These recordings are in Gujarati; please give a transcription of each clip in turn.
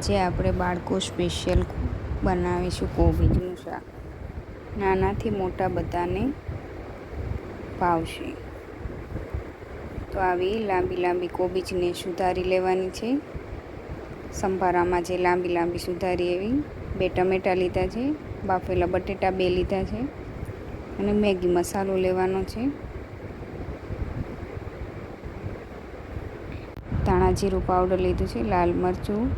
આજે આપણે બાળકો સ્પેશિયલ બનાવીશું કોબીજનું શાક. નાનાથી મોટા બધાને ભાવશે. તો આવી લાંબી લાંબી કોબીજને સુધારી લેવાની છે. સંભારામાં જે લાંબી લાંબી સુધારી એવી 2 ટમેટાં લીધા છે, બાફેલા બટેટા 2 લીધા છે અને મેગી મસાલો લેવાનો છે. ધાણા જીરું પાવડર લીધું છે, લાલ મરચું,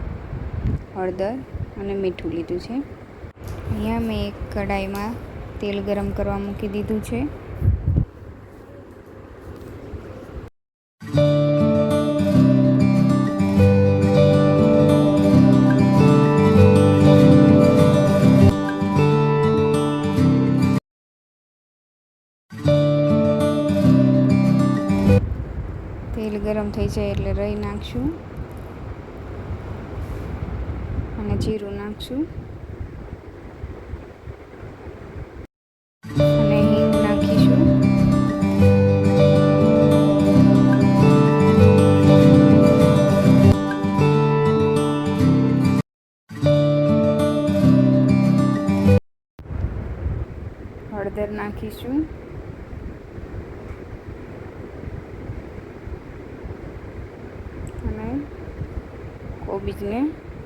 હળદર અને મીઠું લીધું છે. અહીંયા મેં એક કઢાઈમાં તેલ ગરમ કરવા મૂકી દીધું છે. તેલ ગરમ થઈ જાય એટલે રાઈ નાખશું અને જીરું નાખશું અને હિંગ નાખીશું. હળદર નાખીશું અને કોબીજને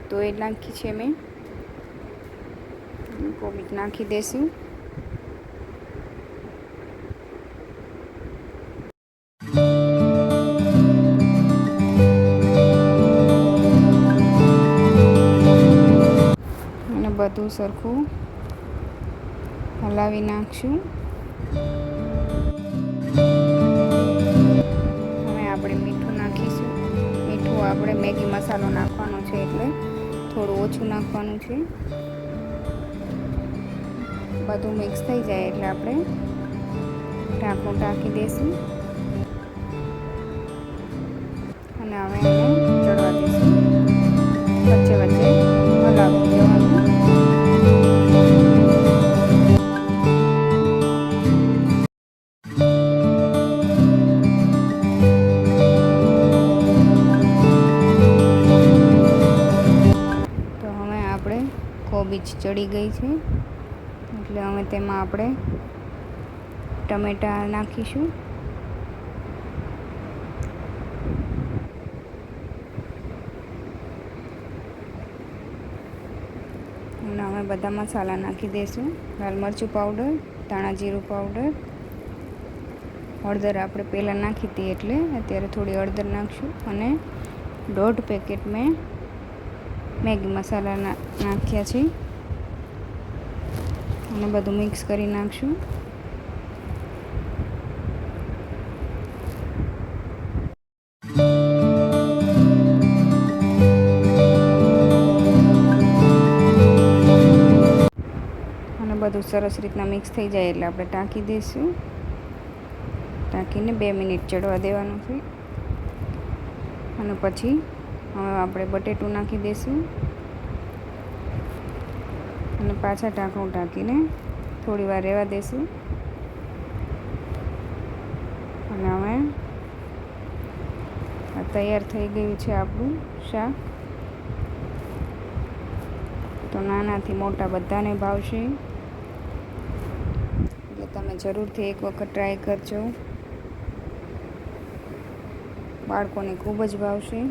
ધોઈ નાખી છે મેં. કોબીજ નાખી દઈશું. અને બધું સરખું હલાવી નાખશું. હવે આપણે મીઠું નાખીશું. મીઠું આપણે મેગી મસાલો નાખવાનો છે એટલે થોડું ઓછું નાખવાનું છે. બધું મિક્સ થઈ જાય એટલે આપણે ઢાંકણું ઢાંકી દઈશું અને હવે એને ચડવા દઈશું. વચ્ચે વચ્ચે હલાવતું જવાનું. કોબીજ ચડી ગઈ છે એટલે હવે તેમાં આપણે ટમેટાં નાખીશું અને હવે બધા મસાલા નાખી દઈશું. લાલ મરચું પાવડર, ધાણા જીરું પાવડર, હળદર આપણે પહેલાં નાખી હતી એટલે અત્યારે થોડી હળદર નાખશું અને 1.5 પેકેટ મેં મેગી મસાલા નાખ્યા છે અને બધું મિક્સ કરી નાખશું. અને બધું સરસ રીતના મિક્સ થઈ જાય એટલે આપણે ઢાંકી દઈશું. ઢાંકીને 2 મિનિટ ચડવા દેવાનું છે અને પછી હવે આપણે બટેટું નાખી દઈશું અને પાછા ઢાંકણું ઢાંકીને થોડી વાર રહેવા દઈશું. અને હવે તૈયાર થઈ ગયું છે આપણું શાક. તો નાનાથી મોટા બધાને ભાવશે એટલે તમે જરૂરથી એક વખત ટ્રાય કરજો. બાળકોને ખૂબ જ ભાવશે.